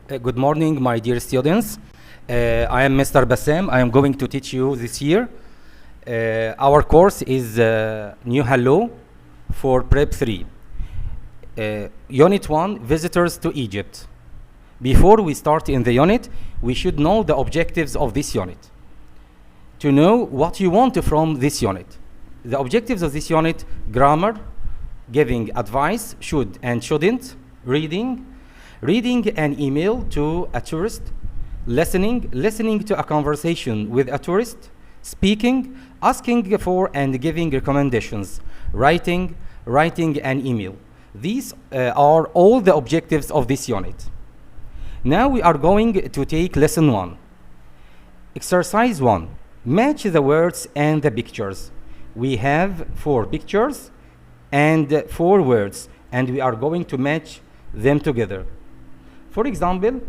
Good morning, my dear students. I am Mr. Bessam. I am going to teach you this year. Our course is New Hello for Prep 3. Unit 1, Visitors to Egypt. Before we start in the unit, we should know the objectives of this unit. To know what you want from this unit. The objectives of this unit: grammar, giving advice, should and shouldn't, reading an email to a tourist, listening to a conversation with a tourist, speaking, asking for and giving recommendations, writing an email. These are all the objectives of this unit. Now we are going to take lesson 1. Exercise 1. Match the words and the pictures. We have 4 pictures and 4 words, and we are going to match them together. For example,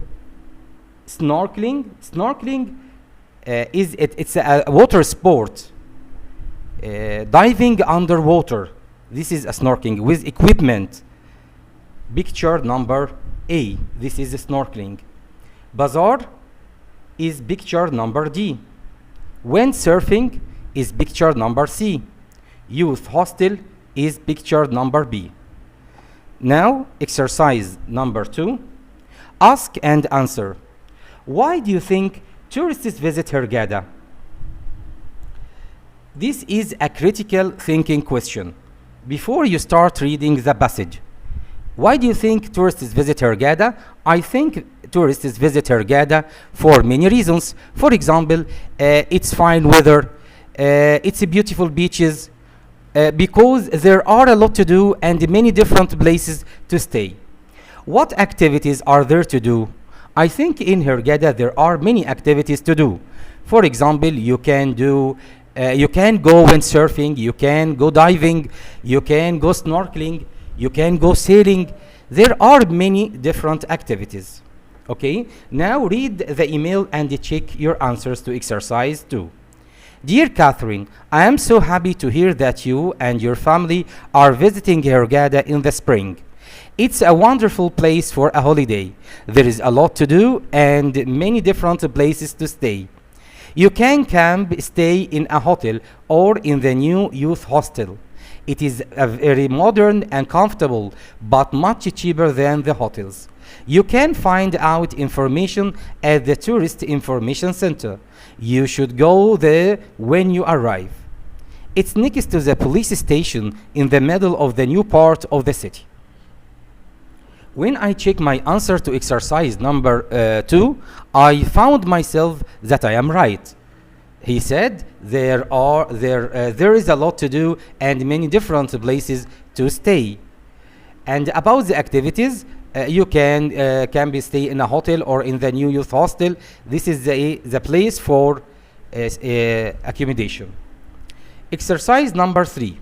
snorkeling. Snorkeling it's a water sport. Diving underwater. This is a snorkeling with equipment. Picture number A. This is snorkeling. Bazaar is picture number D. Windsurfing is picture number C. Youth hostel is picture number B. Now, exercise number 2. Ask and answer. Why do you think tourists visit Hurghada? This is a critical thinking question. Before you start reading the passage, why do you think tourists visit Hurghada? I think tourists visit Hurghada for many reasons. For example, it's fine weather, it's beautiful beaches, because there are a lot to do and many different places to stay. What activities are there to do? I think in Hurghada there are many activities to do. For example, you can go windsurfing, you can go diving, you can go snorkeling, you can go sailing. There are many different activities. Okay, now read the email and check your answers to exercise 2. Dear Catherine, I am so happy to hear that you and your family are visiting Hurghada in the spring. It's a wonderful place for a holiday. There is a lot to do and many different places to stay. You can camp, stay in a hotel or in the new youth hostel. It is very modern and comfortable, but much cheaper than the hotels. You can find out information at the Tourist Information Center. You should go there when you arrive. It's next to the police station in the middle of the new part of the city. When I check my answer to exercise number 2, I found myself that I am right. He said there is a lot to do and many different places to stay. And about the activities, you can be stay in a hotel or in the new youth hostel. This is the place for accommodation. Exercise number 3.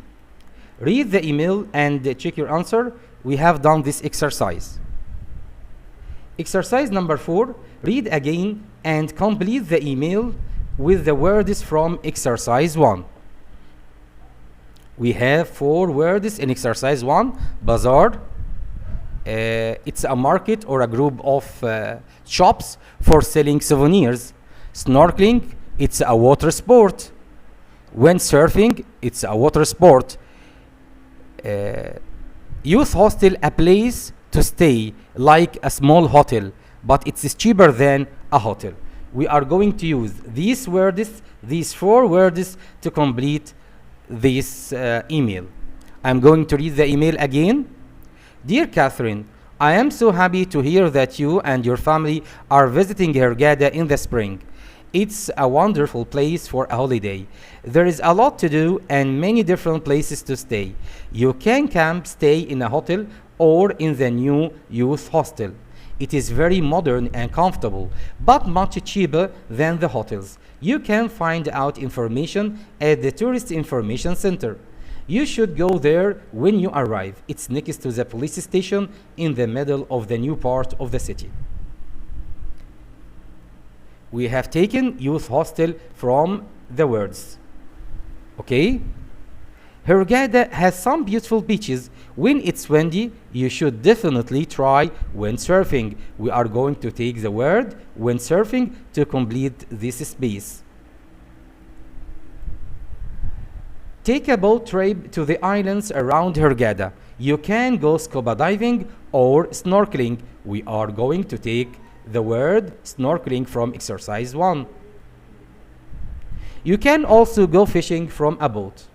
Read the email and check your answer. We have done this exercise. Exercise number 4. Read again and complete the email with the words from exercise 1. We have 4 words in exercise 1. Bazaar. It's a market or a group of shops for selling souvenirs. Snorkeling, it's a water sport. Windsurfing, it's a water sport. Youth hostel, a place to stay like a small hotel, but it's cheaper than a hotel. We are going to use these words, these 4 words, to complete this email. I'm going to read the email again. Dear Catherine, I am so happy to hear that you and your family are visiting Hurghada in the spring. It's a wonderful place for a holiday. There is a lot to do and many different places to stay. You can camp, stay in a hotel or in the new youth hostel. It is very modern and comfortable, but much cheaper than the hotels. You can find out information at the Tourist Information Center. You should go there when you arrive. It's next to the police station in the middle of the new part of the city. We have taken youth hostel from the words. Okay? Hurghada has some beautiful beaches. When it's windy, you should definitely try windsurfing. We are going to take the word windsurfing to complete this space. Take a boat trip to the islands around Hurghada. You can go scuba diving or snorkeling. We are going to take the word snorkeling from exercise 1. You can also go fishing from a boat.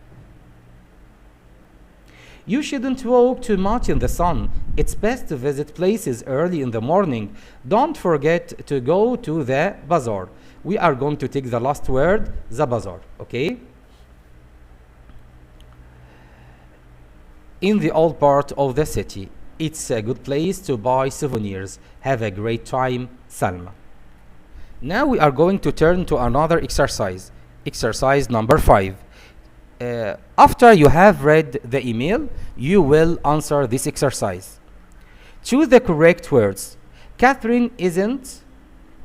You shouldn't walk too much in the sun. It's best to visit places early in the morning. Don't forget to go to the bazaar. We are going to take the last word, the bazaar, okay? In the old part of the city, it's a good place to buy souvenirs. Have a great time, Salma. Now we are going to turn to another exercise. Exercise number 5. After you have read the email, you will answer this exercise. Choose the correct words. Catherine isn't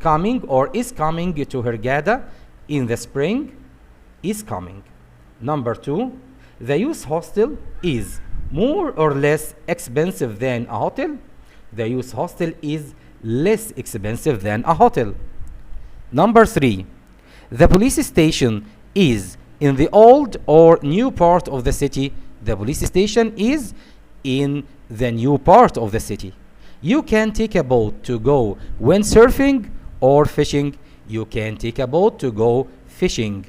coming or is coming to Hurghada in the spring. Is coming. Number 2. The youth hostel is more or less expensive than a hotel. The youth hostel is less expensive than a hotel. Number 3. The police station is in the old or new part of the city. The police station is in the new part of the city. You can take a boat to go windsurfing or fishing. You can take a boat to go fishing.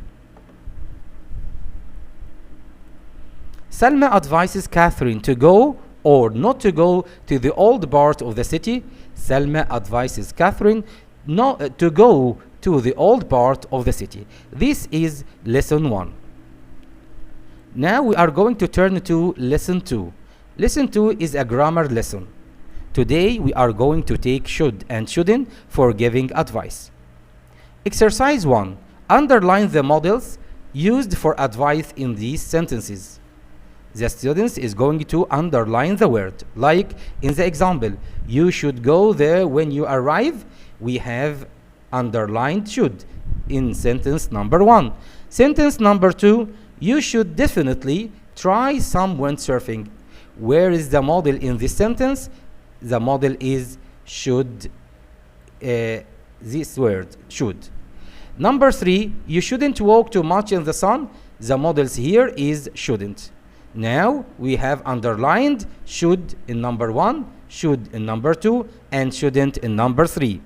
Salma advises Catherine to go or not to go to the old part of the city. Salma advises Catherine not to go to the old part of the city. This is lesson 1. Now we are going to turn to lesson 2. Lesson 2 is a grammar lesson. Today we are going to take should and shouldn't for giving advice. Exercise 1. Underline the models used for advice in these sentences. The students is going to underline the word. Like in the example, you should go there when you arrive. We have underlined should in sentence number 1. Sentence number 2, you should definitely try some windsurfing. Where is the model in this sentence? The model is should, this word, should. Number 3, you shouldn't walk too much in the sun. The models here is shouldn't. Now we have underlined should in number 1, should in number 2, and shouldn't in number 3.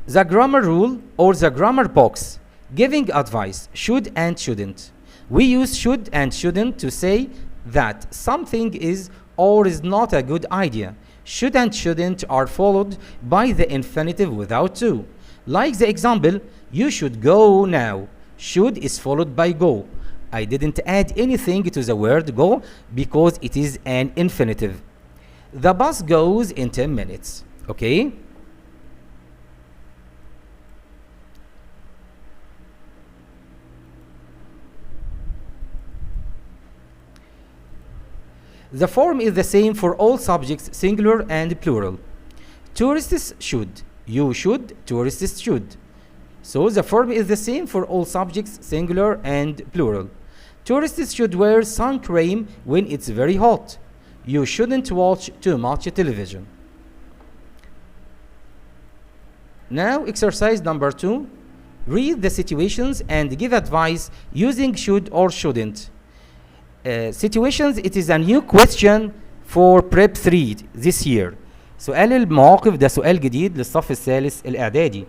The grammar rule or the grammar box, giving advice, should and shouldn't. We use should and shouldn't to say that something is or is not a good idea. Should and shouldn't are followed by the infinitive without to. Like the example, you should go now. Should is followed by go. I didn't add anything to the word go because it is an infinitive. The bus goes in 10 minutes. Okay? The form is the same for all subjects, singular and plural. Tourists should. You should. Tourists should. So the form is the same for all subjects, singular and plural. Tourists should wear sun cream when it's very hot. You shouldn't watch too much television. Now exercise number 2. Read the situations and give advice using should or shouldn't. Situations, it is a new question for prep 3 this year. سؤال المواقف ده سؤال جديد للصف الثالث الإعدادي.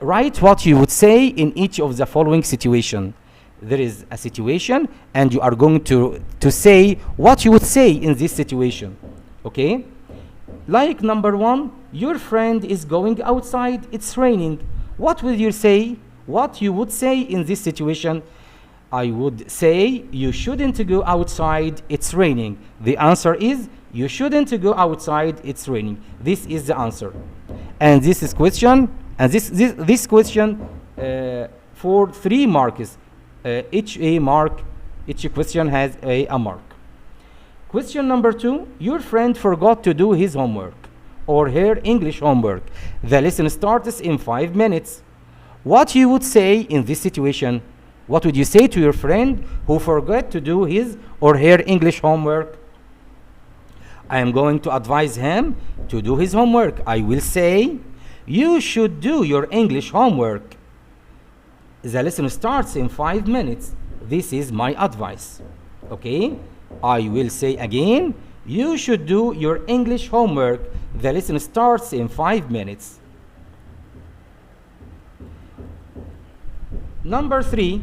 Write what you would say in each of the following situation. There is a situation and you are going to say what you would say in this situation. Okay? Like number 1, your friend is going outside, it's raining. What will you say? What you would say in this situation? I would say you shouldn't go outside, it's raining. The answer is you shouldn't go outside, it's raining. This is the answer. And this is question, and this question for 3 marks. Each question has a mark. Question number 2, your friend forgot to do his homework or her English homework. The lesson starts in 5 minutes. What you would say in this situation? What would you say to your friend who forgot to do his or her English homework? I am going to advise him to do his homework. I will say, you should do your English homework. The lesson starts in 5 minutes. This is my advice. Okay? I will say again, you should do your English homework. The lesson starts in 5 minutes. Number 3,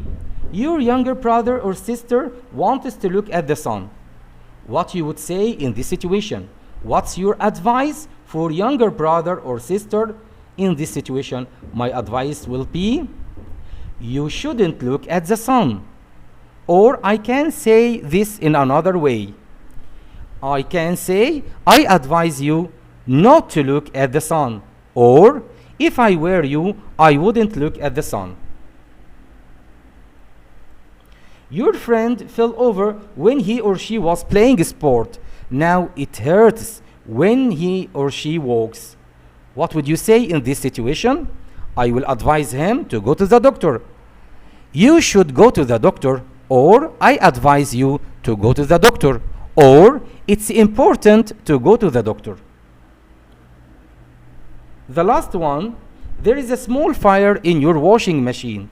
your younger brother or sister wants to look at the sun. What you would say in this situation? What's your advice for younger brother or sister in this situation? My advice will be, you shouldn't look at the sun. Or I can say this in another way. I can say, I advise you not to look at the sun. Or, if I were you, I wouldn't look at the sun. Your friend fell over when he or she was playing a sport. Now it hurts when he or she walks. What would you say in this situation? I will advise him to go to the doctor. You should go to the doctor. Or I advise you to go to the doctor. Or it's important to go to the doctor. The last one, there is a small fire in your washing machine.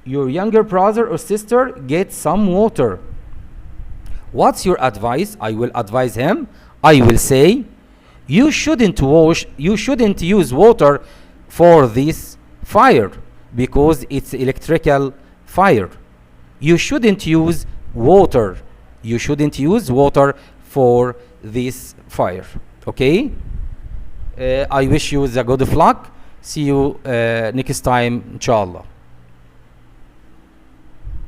Your younger brother or sister gets some water. What's your advice? I will advise him. I will say, you shouldn't use water for this fire because it's electrical fire. You shouldn't use water. You shouldn't use water for this fire. Okay? I wish you the good of luck. See you next time, inshallah.